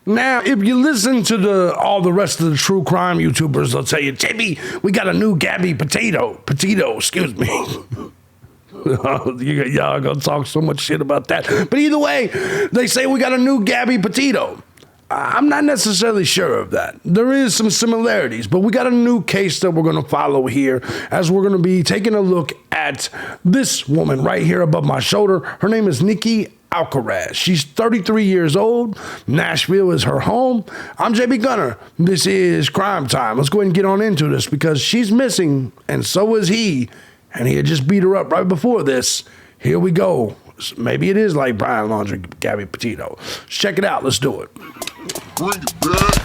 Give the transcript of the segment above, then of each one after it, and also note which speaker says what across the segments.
Speaker 1: Now, if you listen to all the rest of the true crime YouTubers, they'll tell you, JB, we got a new GABBY Petito, excuse me. Y'all gonna talk so much shit about that. But either way, they say we got a new GABBY Petito. I'm not necessarily sure of that. There is some similarities, but we got a new case that we're going to follow here as we're going to be taking a look at this woman right here above my shoulder. Her name is Nikki Alcaraz. She's 33 years old. Nashville is her home. I'm JB Gunner. This is Crime Time. Let's go ahead and get on into this because she's missing, and so is he. And he had just beat her up right before this. Here we go. Maybe it is like Brian Laundrie, GABBY Petito. Let's check it out. Let's do it.
Speaker 2: Bring it back.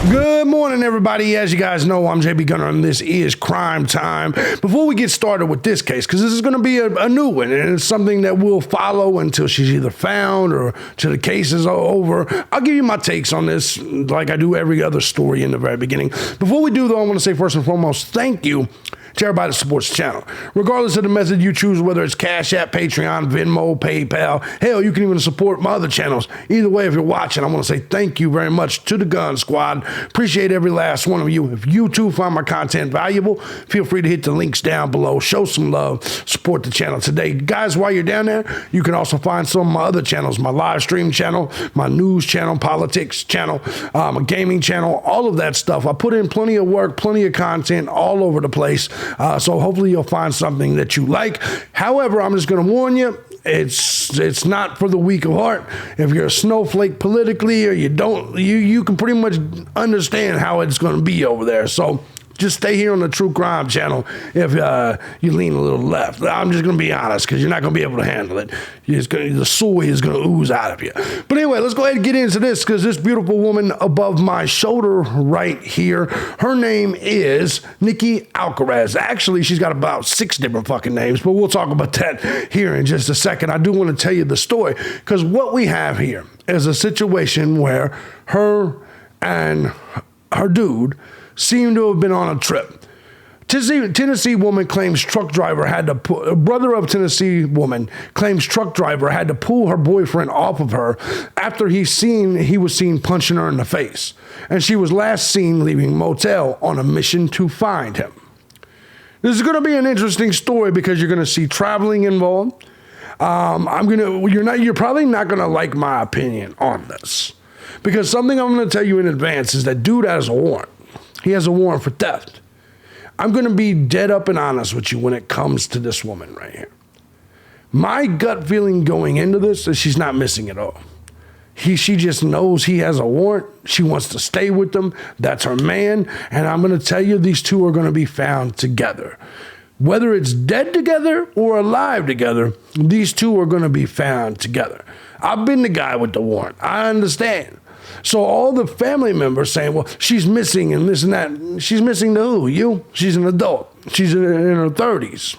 Speaker 1: Good morning, everybody. As you guys know, I'm JB Gunner, and this is Crime Time. Before we get started with this case, because this is going to be a new one, and it's something that we'll follow until she's either found or till the case is over, I'll give you my takes on this like I do every other story in the very beginning. Before we do, though, I want to say first and foremost, thank you to everybody that supports the channel. Regardless of the method you choose, whether it's Cash App, Patreon, Venmo, PayPal, hell, you can even support my other channels. Either way, if you're watching, I want to say thank you very much to the Gun Squad. Appreciate every last one of you. If you too find my content valuable, feel free to hit the links down below. Show some love. Support the channel today. Guys, while you're down there, you can also find some of my other channels, my live stream channel, my news channel, politics channel, my gaming channel, all of that stuff. I put in plenty of work, plenty of content all over the place. So hopefully you'll find something that you like. However, I'm just going to warn you, it's not for the weak of heart. If you're a snowflake politically or you can pretty much understand how it's going to be over there. So just stay here on the True Crime channel if you lean a little left. I'm just going to be honest because you're not going to be able to handle it. The soy is going to ooze out of you. But anyway, let's go ahead and get into this because this beautiful woman above my shoulder right here, her name is Nikki Alcaraz. Actually, she's got about 6 different fucking names, but we'll talk about that here in just a second. I do want to tell you the story because what we have here is a situation where her and her dude seem to have been on a trip. Tennessee woman claims truck driver had to pull, brother of Tennessee woman claims truck driver had to pull her boyfriend off of her after he was seen punching her in the face. And she was last seen leaving motel on a mission to find him. This is going to be an interesting story because you're going to see traveling involved. You're probably not going to like my opinion on this because something I'm going to tell you in advance is that dude has a warrant. He has a warrant for theft. I'm going to be dead up and honest with you when it comes to this woman right here. My gut feeling going into this is she's not missing at all. She just knows he has a warrant. She wants to stay with him. That's her man. And I'm going to tell you, these two are going to be found together. Whether it's dead together or alive together, these two are going to be found together. I've been the guy with the warrant. I understand. So all the family members saying, well, she's missing and this and that. She's missing to who? You? She's an adult. She's in her 30s.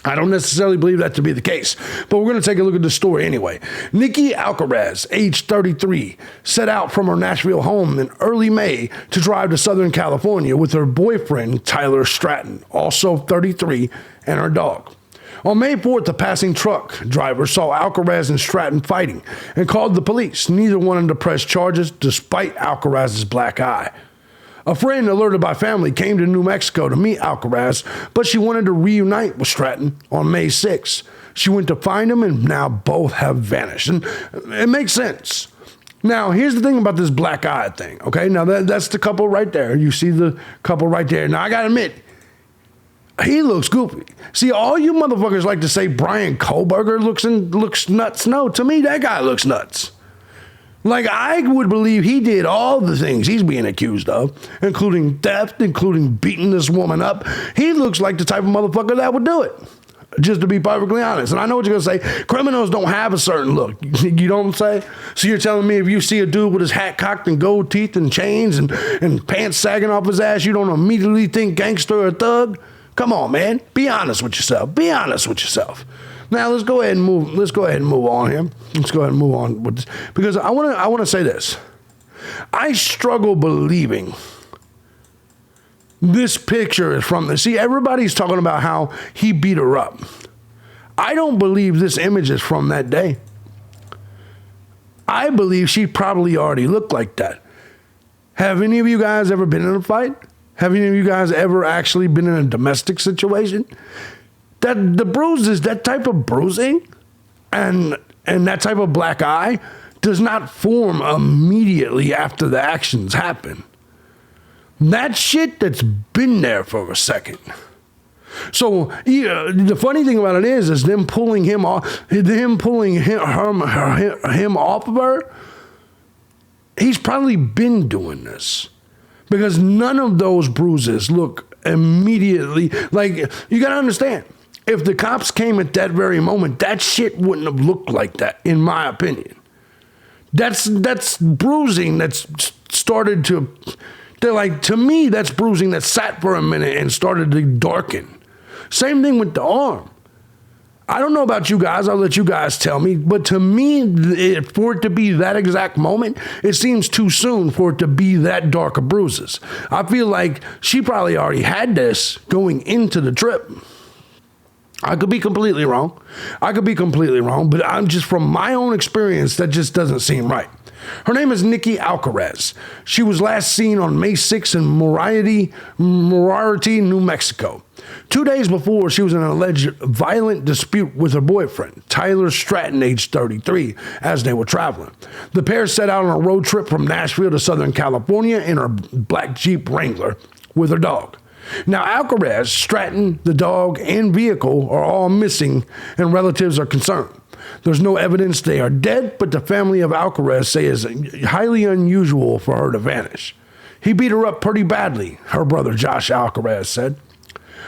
Speaker 1: I don't necessarily believe that to be the case, but we're going to take a look at the story anyway. Nikki Alcaraz, age 33, set out from her Nashville home in early May to drive to Southern California with her boyfriend, Tyler Stratton, also 33, and her dog. On May 4th, a passing truck driver saw Alcaraz and Stratton fighting and called the police. Neither wanted to press charges despite Alcaraz's black eye. A friend alerted by family came to New Mexico to meet Alcaraz, but she wanted to reunite with Stratton on May 6th. She went to find him, and now both have vanished. And it makes sense. Now, here's the thing about this black eye thing, okay? Now, that's the couple right there. You see the couple right there. Now, I got to admit, he looks goofy. See, all you motherfuckers like to say Brian Kohlberger looks nuts. No, to me, that guy looks nuts. Like, I would believe he did all the things he's being accused of, including theft, including beating this woman up. He looks like the type of motherfucker that would do it, just to be perfectly honest. And I know what you're going to say. Criminals don't have a certain look. You know what I'm saying? So you're telling me if you see a dude with his hat cocked and gold teeth and chains and pants sagging off his ass, you don't immediately think gangster or thug? Come on, man. Be honest with yourself. Be honest with yourself. Now let's go ahead and move on here. Let's go ahead and move on with this. Because I want to say this. I struggle believing This picture is from the, see, everybody's talking about how he beat her up. I don't believe this image is from that day. I believe she probably already looked like that. Have any of you guys ever been in a fight? Have any of you guys ever actually been in a domestic situation? That the bruises, that type of bruising and that type of black eye does not form immediately after the actions happen. That shit that's been there for a second. So the funny thing about it is them pulling him off, him off of her. He's probably been doing this because none of those bruises look immediately like, you got to understand, if the cops came at that very moment, that shit wouldn't have looked like that, in my opinion. That's bruising that's started to, they're like, to me, that's bruising that sat for a minute and started to darken. Same thing with the arm. I don't know about you guys. I'll let you guys tell me. But to me, for it to be that exact moment, it seems too soon for it to be that dark of bruises. I feel like she probably already had this going into the trip. I could be completely wrong. But I'm just, from my own experience, that just doesn't seem right. Her name is Nikki Alcaraz. She was last seen on May 6th in Moriarty, New Mexico. 2 days before, she was in an alleged violent dispute with her boyfriend, Tyler Stratton, age 33, as they were traveling. The pair set out on a road trip from Nashville to Southern California in her black Jeep Wrangler with her dog. Now, Alcaraz, Stratton, the dog, and vehicle are all missing, and relatives are concerned. There's no evidence they are dead, but the family of Alcaraz say it's highly unusual for her to vanish. He beat her up pretty badly, her brother Josh Alcaraz said.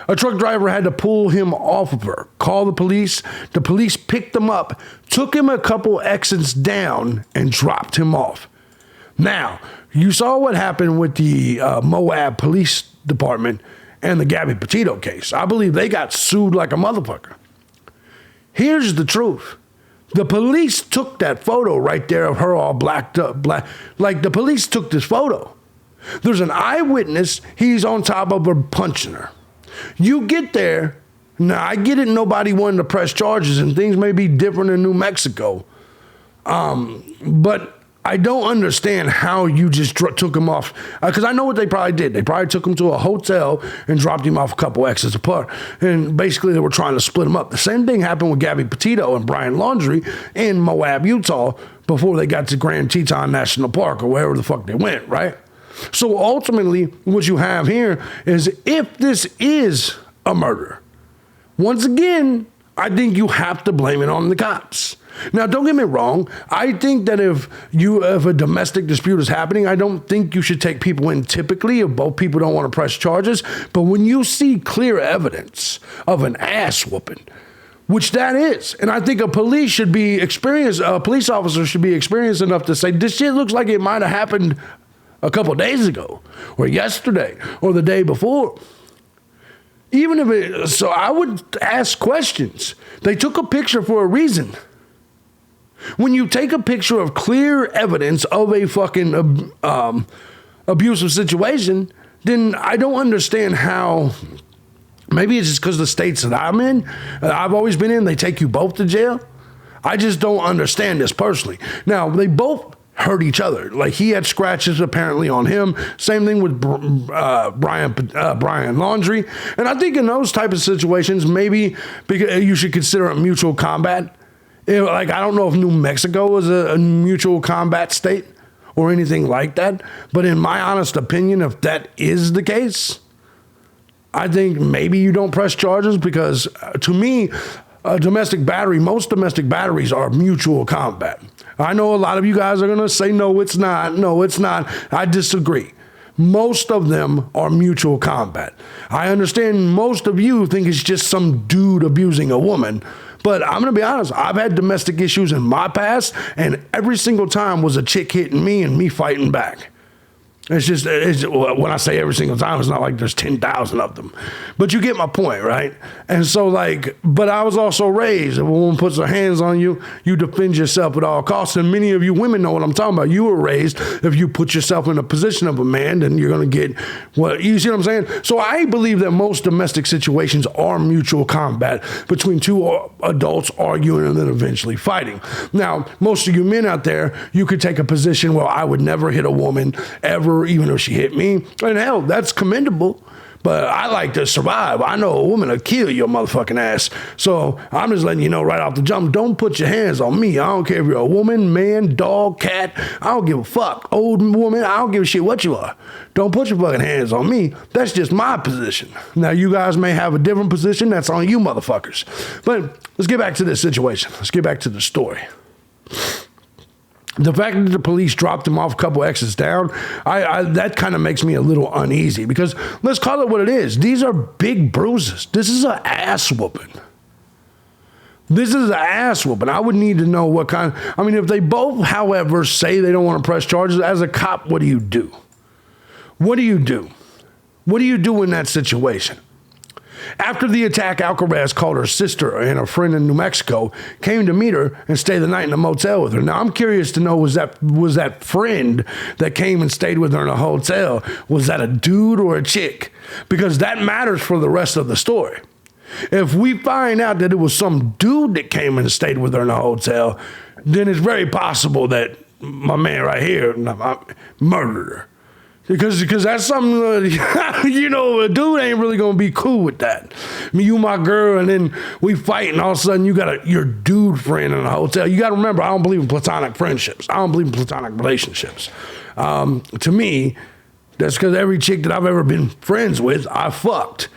Speaker 1: A truck driver had to pull him off of her, call the police. The police picked him up, took him a couple exits down, and dropped him off. Now, you saw what happened with the Moab Police Department and the Gabby Petito case. I believe they got sued like a motherfucker. Here's the truth. The police took that photo right there of her all blacked up. Like, the police took this photo. There's an eyewitness. He's on top of her punching her. You get there. Now, I get it. Nobody wanted to press charges and things may be different in New Mexico. But I don't understand how you just took him off. Because I know what they probably did. They probably took him to a hotel and dropped him off a couple exits apart. And basically they were trying to split him up. The same thing happened with Gabby Petito and Brian Laundrie in Moab, Utah, before they got to Grand Teton National Park or wherever the fuck they went, right? So ultimately, what you have here is, if this is a murder, once again, I think you have to blame it on the cops. Now, don't get me wrong. I think that if a domestic dispute is happening, I don't think you should take people in typically if both people don't want to press charges. But when you see clear evidence of an ass whooping, which that is, and I think a police officer should be experienced enough to say, this shit looks like it might have happened a couple days ago, or yesterday, or the day before. So I would ask questions. They took a picture for a reason. When you take a picture of clear evidence of a fucking abusive situation, then I don't understand how. Maybe it's just because the states that I'm in, I've always been in, they take you both to jail. I just don't understand this personally. Now, they both hurt each other. Like, he had scratches apparently on him. Same thing with Brian Laundrie. And I think in those type of situations, maybe because you should consider it mutual combat. Like, I don't know if New Mexico is a mutual combat state or anything like that. But in my honest opinion, if that is the case, I think maybe you don't press charges because to me, domestic battery, most domestic batteries are mutual combat. I know a lot of you guys are going to say, no, it's not. No, it's not. I disagree. Most of them are mutual combat. I understand most of you think it's just some dude abusing a woman. But I'm going to be honest, I've had domestic issues in my past, and every single time was a chick hitting me and me fighting back. When I say every single time, it's not like there's 10,000 of them. But you get my point, right? And so, but I was also raised, if a woman puts her hands on you, you defend yourself at all costs. And many of you women know what I'm talking about. You were raised, if you put yourself in the position of a man, then you're going to get you see what I'm saying? So I believe that most domestic situations are mutual combat between two adults arguing and then eventually fighting. Now, most of you men out there, you could take a position, well, I would never hit a woman ever, even if she hit me. And hell, that's commendable. But I like to survive. I know a woman will kill your motherfucking ass. So I'm just letting you know right off the jump, don't put your hands on me. I don't care if you're a woman, man, dog, cat. I don't give a fuck. Old woman, I don't give a shit what you are. Don't put your fucking hands on me. That's just my position. Now, you guys may have a different position. That's on you motherfuckers. But let's get back to this situation. Let's get back to the story. The fact that the police dropped him off a couple exits down, that kind of makes me a little uneasy because let's call it what it is. These are big bruises. This is an ass whooping. This is an ass whooping. I would need to know what kind. I mean, if they both, however, say they don't want to press charges, as a cop, what do you do? What do you do? What do you do in that situation? After the attack, Alcaraz called her sister and a friend in New Mexico, came to meet her and stay the night in a motel with her. Now, I'm curious to know, was that friend that came and stayed with her in a hotel, was that a dude or a chick? Because that matters for the rest of the story. If we find out that it was some dude that came and stayed with her in a hotel, then it's very possible that my man right here murdered her. Because that's something, a dude ain't really going to be cool with that. I mean, you my girl, and then we fight, and all of a sudden you got your dude friend in a hotel. You got to remember, I don't believe in platonic friendships. I don't believe in platonic relationships. To me, that's because every chick that I've ever been friends with, I fucked.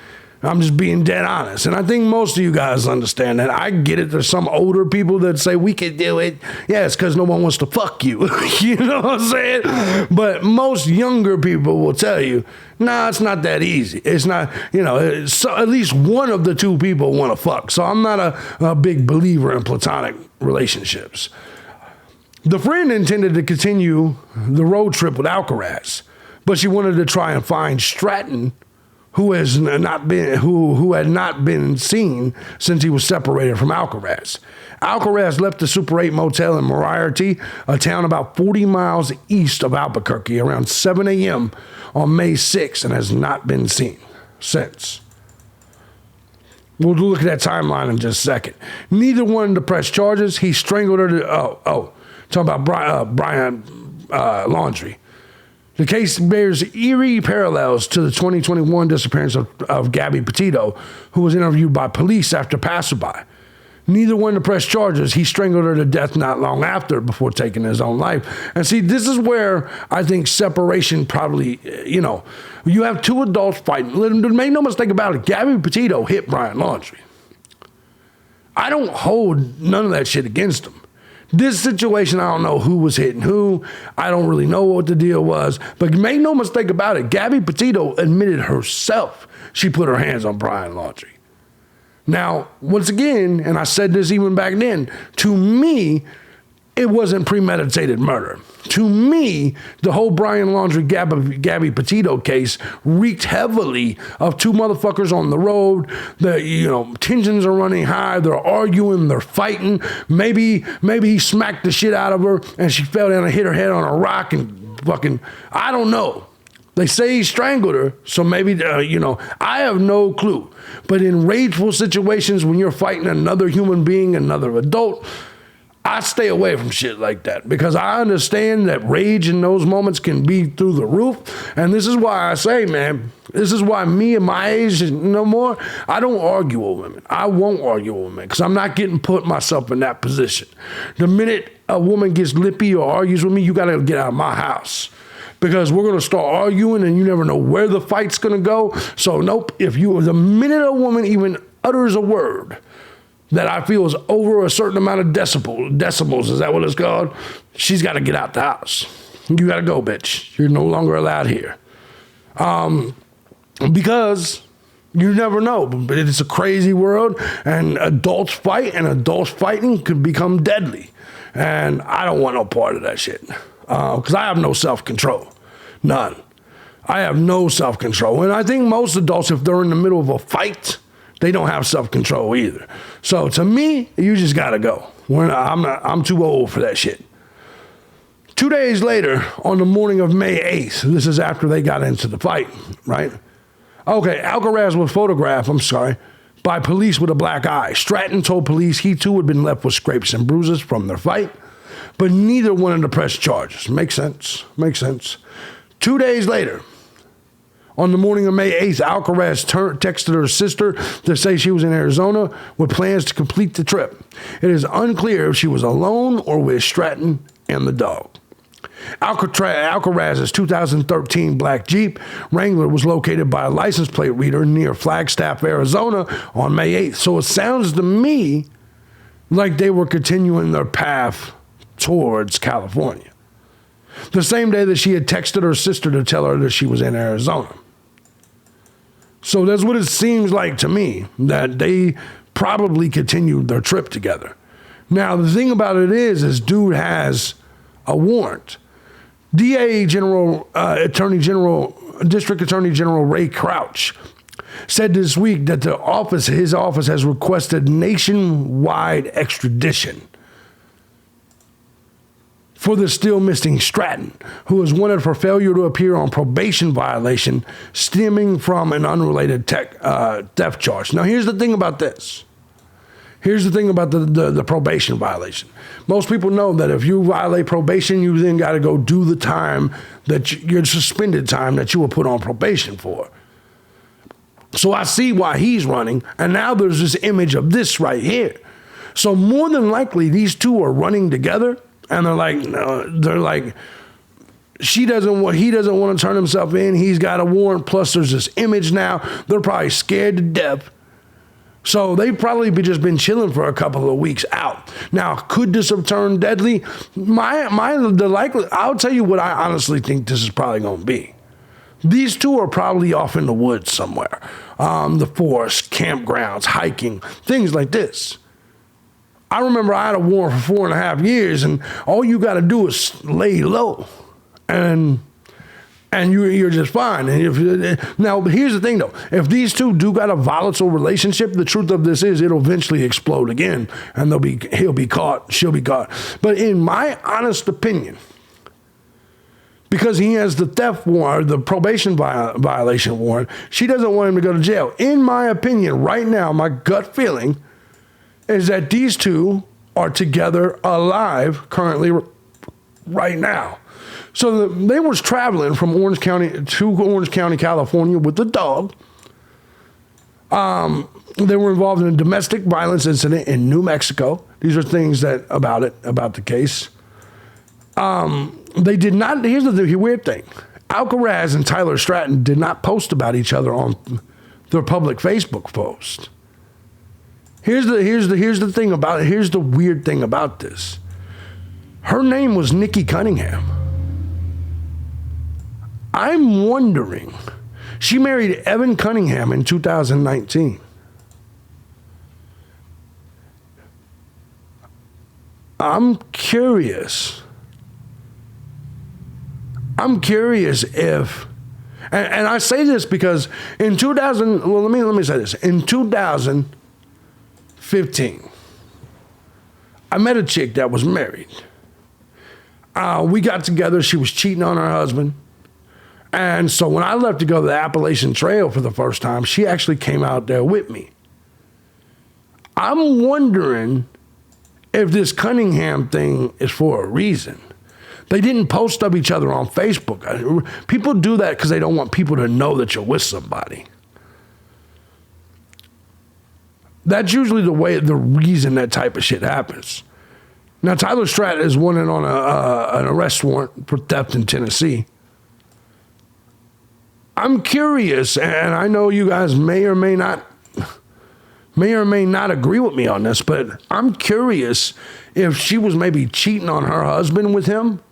Speaker 1: I'm just being dead honest. And I think most of you guys understand that. I get it. There's some older people that say we can do it. Yeah, it's because no one wants to fuck you. You know what I'm saying? But most younger people will tell you, nah, it's not that easy. It's not, so at least one of the two people want to fuck. So I'm not a big believer in platonic relationships. The friend intended to continue the road trip with Alcaraz, but she wanted to try and find Stratton, who had not been seen since he was separated from Alcaraz. Alcaraz left the Super 8 motel in Moriarty, a town about 40 miles east of Albuquerque, around 7 a.m. on May 6th, and has not been seen since. We'll look at that timeline in just a second. Neither wanted to press charges. He strangled her talking about Brian Laundrie. The case bears eerie parallels to the 2021 disappearance of Gabby Petito, who was interviewed by police after passerby. Neither wanted to press charges. He strangled her to death not long after, before taking his own life. And see, this is where I think separation probably, you have two adults fighting. Make no mistake about it, Gabby Petito hit Brian Laundrie. I don't hold none of that shit against him. This situation, I don't know who was hitting who. I don't really know what the deal was. But make no mistake about it, Gabby Petito admitted herself she put her hands on Brian Laundrie. Now, once again, and I said this even back then, to me, it wasn't premeditated murder. To me, the whole Brian Laundrie Gabby Petito case reeked heavily of two motherfuckers on the road. Tensions are running high. They're arguing. They're fighting. Maybe he smacked the shit out of her and she fell down and hit her head on a rock and fucking, I don't know. They say he strangled her, so maybe, I have no clue. But in rageful situations, when you're fighting another human being, another adult, I stay away from shit like that because I understand that rage in those moments can be through the roof. And this is why I say, man, this is why me at my age no more, I don't argue with women. I won't argue with women because I'm not put myself in that position. The minute a woman gets lippy or argues with me, you got to get out of my house. Because we're going to start arguing and you never know where the fight's going to go. So nope, the minute a woman even utters a word that I feel is over a certain amount of decibels, is that what it's called? She's got to get out the house. You got to go, bitch. You're no longer allowed here. Because you never know. But it's a crazy world, and adults fight, and adults fighting could become deadly. And I don't want no part of that shit. Because I have no self-control. None. I have no self-control. And I think most adults, if they're in the middle of a fight, they don't have self-control either. So to me, you just got to go. I'm too old for that shit. 2 days later, on the morning of May 8th, this is after they got into the fight, right? Okay, Alcaraz was photographed, by police with a black eye. Stratton told police he too had been left with scrapes and bruises from their fight, but neither wanted to press charges. Makes sense. 2 days later, on the morning of May 8th, Alcaraz texted her sister to say she was in Arizona with plans to complete the trip. It is unclear if she was alone or with Stratton and the dog. Alcaraz's 2013 black Jeep Wrangler was located by a license plate reader near Flagstaff, Arizona on May 8th. So it sounds to me like they were continuing their path towards California. The same day that she had texted her sister to tell her that she was in Arizona. So that's what it seems like to me, that they probably continued their trip together. Now, the thing about it is dude has a warrant. District Attorney General Ray Crouch said this week that his office has requested nationwide extradition for the still missing Stratton, who was wanted for failure to appear on probation violation stemming from an unrelated theft charge. Now, here's the thing about this. Here's the thing about the probation violation. Most people know that if you violate probation, you then got to go do the time your suspended time that you were put on probation for. So I see why he's running, and now there's this image of this right here. So more than likely, these two are running together, and they're like, he doesn't want to turn himself in. He's got a warrant. Plus, there's this image now. They're probably scared to death. So they've probably just been chilling for a couple of weeks out. Now, could this have turned deadly? I'll tell you what I honestly think this is probably going to be. These two are probably off in the woods somewhere. The forest, campgrounds, hiking, things like this. I remember I had a warrant for 4.5 years, and all you got to do is lay low. And you're just fine. And now, here's the thing, though. If these two do got a volatile relationship, the truth of this is it'll eventually explode again, and he'll be caught, she'll be caught. But in my honest opinion, because he has the theft warrant, the probation violation warrant, she doesn't want him to go to jail. In my opinion, right now, my gut feeling is that these two are together alive currently right now. So they was traveling from Orange County, California with the dog. They were involved in a domestic violence incident in New Mexico. These are things about the case. They did not, here's the weird thing. Alcaraz and Tyler Stratton did not post about each other on their public Facebook post. Here's the weird thing about this. Her name was Nikki Cunningham. I'm wondering, she married Evan Cunningham in 2019. I'm curious if, and I say this because in 2000, well, let me say this. In 2015, I met a chick that was married. We got together. She was cheating on her husband. And so when I left to go to the Appalachian Trail for the first time, she actually came out there with me. I'm wondering if this Cunningham thing is for a reason. They didn't post of each other on Facebook. People do that because they don't want people to know that you're with somebody. That's usually the reason that type of shit happens. Now, Tyler Stratton is wanted on an arrest warrant for theft in Tennessee. I'm curious, and I know you guys may or may not agree with me on this, but I'm curious if she was maybe cheating on her husband with him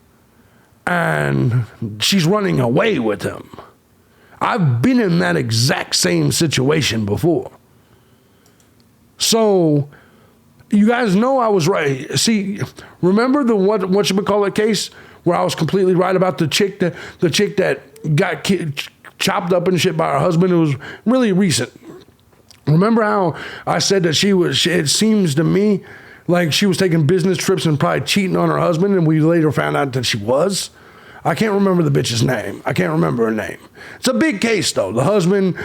Speaker 1: and she's running away with him. I've been in that exact same situation before. So you guys know I was right. See, remember the what you would call it case where I was completely right about the chick that got chopped up and shit by her husband. It was really recent. Remember how I said that it seems to me like she was taking business trips and probably cheating on her husband, and we later found out that she was? I can't remember the bitch's name. I can't remember her name. It's a big case, though. The husband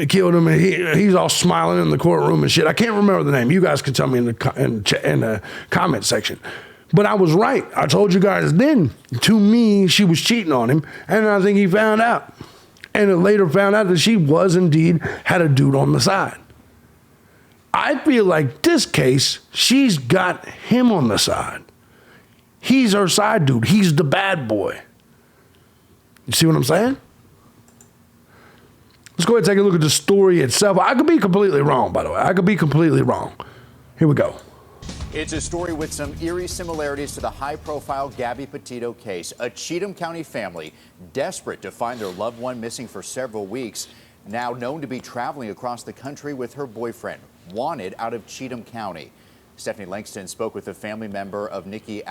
Speaker 1: killed him, and he's all smiling in the courtroom and shit. I can't remember the name. You guys can tell me in the comment section. But I was right. I told you guys then. To me, she was cheating on him, and I think he found out. And it later found out that she was indeed had a dude on the side. I feel like this case, she's got him on the side. He's her side dude. He's the bad boy. You see what I'm saying? Let's go ahead and take a look at the story itself. I could be completely wrong, by the way. I could be completely wrong. Here we go.
Speaker 3: It's a story with some eerie similarities to the high-profile Gabby Petito case. A Cheatham County family desperate to find their loved one missing for several weeks, now known to be traveling across the country with her boyfriend, wanted out of Cheatham County. Stephanie Langston spoke with a family member of Nikki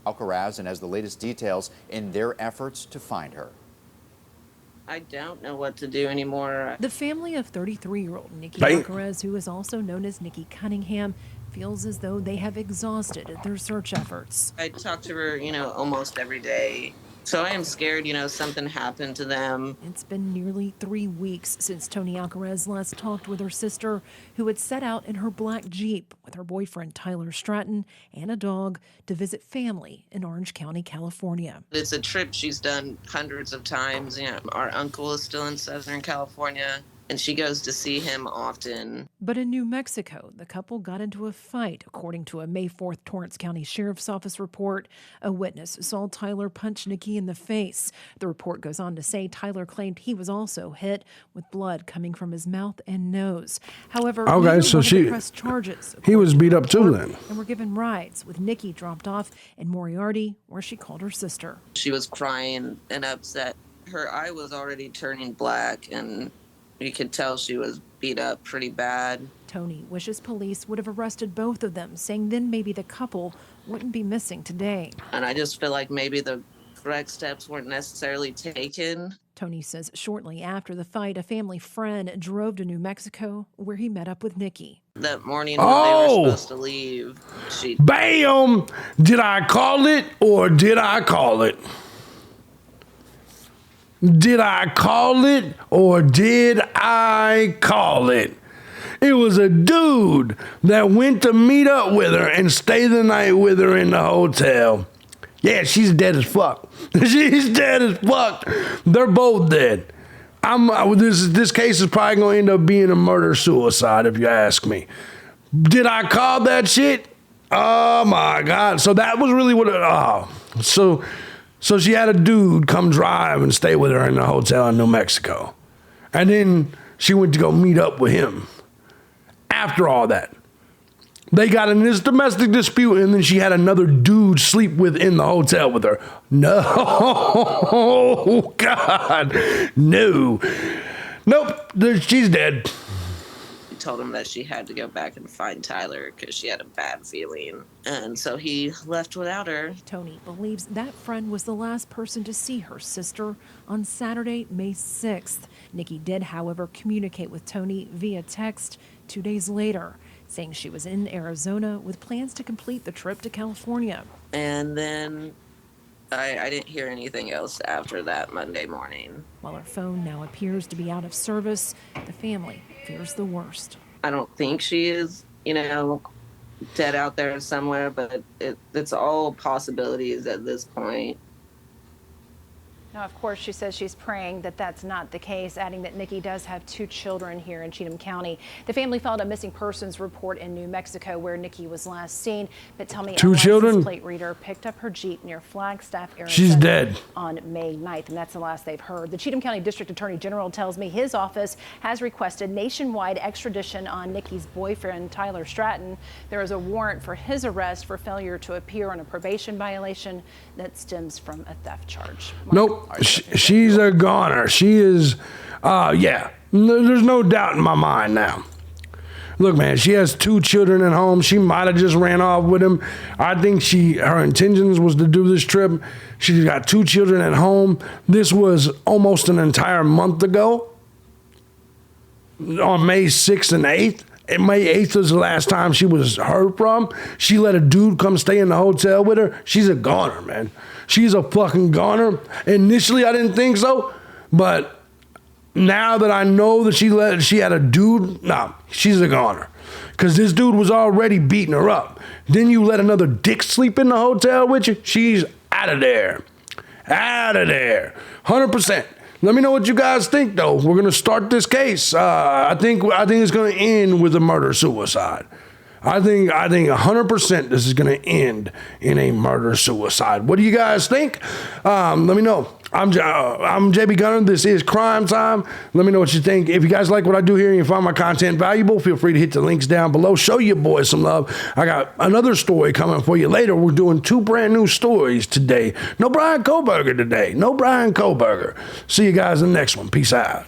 Speaker 3: Alcaraz and has the latest details in their efforts to find her.
Speaker 4: I don't know what to do anymore.
Speaker 5: The family of 33-year-old Nikki Alcaraz, who is also known as Nikki Cunningham, feels as though they have exhausted their search efforts.
Speaker 4: I talk to her, almost every day. So I am scared, something happened to them.
Speaker 5: It's been nearly 3 weeks since Tony Alcaraz last talked with her sister, who had set out in her black Jeep with her boyfriend Tyler Stratton and a dog to visit family in Orange County, California.
Speaker 4: It's a trip she's done hundreds of times. Our uncle is still in Southern California, and she goes to see him often.
Speaker 5: But in New Mexico, the couple got into a fight, according to a May 4th Torrance County Sheriff's Office report. A witness saw Tyler punch Nikki in the face. The report goes on to say Tyler claimed he was also hit with blood coming from his mouth and nose. However, pressed charges.
Speaker 1: He was beat up too then.
Speaker 5: And were given rides, with Nikki dropped off in Moriarty, where she called her sister.
Speaker 4: She was crying and upset. Her eye was already turning black, and you could tell she was beat up pretty bad.
Speaker 5: Tony wishes police would have arrested both of them, saying then maybe the couple wouldn't be missing today.
Speaker 4: And I just feel like maybe the correct steps weren't necessarily taken.
Speaker 5: Tony says shortly after the fight, a family friend drove to New Mexico where he met up with Nikki.
Speaker 4: That morning when they were supposed to leave, she...
Speaker 1: Bam! Did I call it or did I call it? Did I call it or did I call it? It was a dude that went to meet up with her and stay the night with her in the hotel. Yeah, she's dead as fuck. She's dead as fuck. They're both dead. This case is probably going to end up being a murder-suicide, if you ask me. Did I call that shit? Oh, my God. So that was really what it... So she had a dude come drive and stay with her in the hotel in New Mexico. And then she went to go meet up with him. After all that, they got in this domestic dispute, and then she had another dude sleep in the hotel with her. No, God, no. Nope, she's dead.
Speaker 4: Told him that she had to go back and find Tyler because she had a bad feeling. And so he left without her.
Speaker 5: Tony believes that friend was the last person to see her sister on Saturday, May 6th. Nikki did, however, communicate with Tony via text 2 days later, saying she was in Arizona with plans to complete the trip to California.
Speaker 4: And then I didn't hear anything else after that Monday morning.
Speaker 5: While her phone now appears to be out of service, the family fears the worst.
Speaker 4: I don't think she is, dead out there somewhere, but it's all possibilities at this point.
Speaker 6: Now, of course, she says she's praying that that's not the case, adding that Nikki does have 2 children here in Cheatham County. The family filed a missing persons report in New Mexico where Nikki was last seen. But tell me,
Speaker 1: 2 children?
Speaker 6: Plate reader picked up her Jeep near Flagstaff, Arizona.
Speaker 1: She's dead.
Speaker 6: On May 9th, and that's the last they've heard. The Cheatham County District Attorney General tells me his office has requested nationwide extradition on Nikki's boyfriend, Tyler Stratton. There is a warrant for his arrest for failure to appear on a probation violation that stems from a theft charge.
Speaker 1: Nope. She's a goner. She is, yeah. There's no doubt in my mind now. Look, man, she has 2 children at home. She might have just ran off with him. I think her intentions was to do this trip. She's got 2 children at home. This was almost an entire month ago, on May 6th and 8th. And May 8th was the last time she was heard from. She let a dude come stay in the hotel with her. She's a goner, man. She's a fucking goner. Initially, I didn't think so, but now that I know that she had a dude, nah, she's a goner. Because this dude was already beating her up. Then you let another dick sleep in the hotel with you, she's out of there. Out of there. 100%. Let me know what you guys think, though. We're going to start this case. I think it's going to end with a murder-suicide. I think 100% this is going to end in a murder-suicide. What do you guys think? Let me know. I'm JB Gunner. This is Crime Time. Let me know what you think. If you guys like what I do here and you find my content valuable, feel free to hit the links down below. Show your boys some love. I got another story coming for you later. We're doing 2 brand new stories today. No Brian Koberger today. No Brian Koberger. See you guys in the next one. Peace out.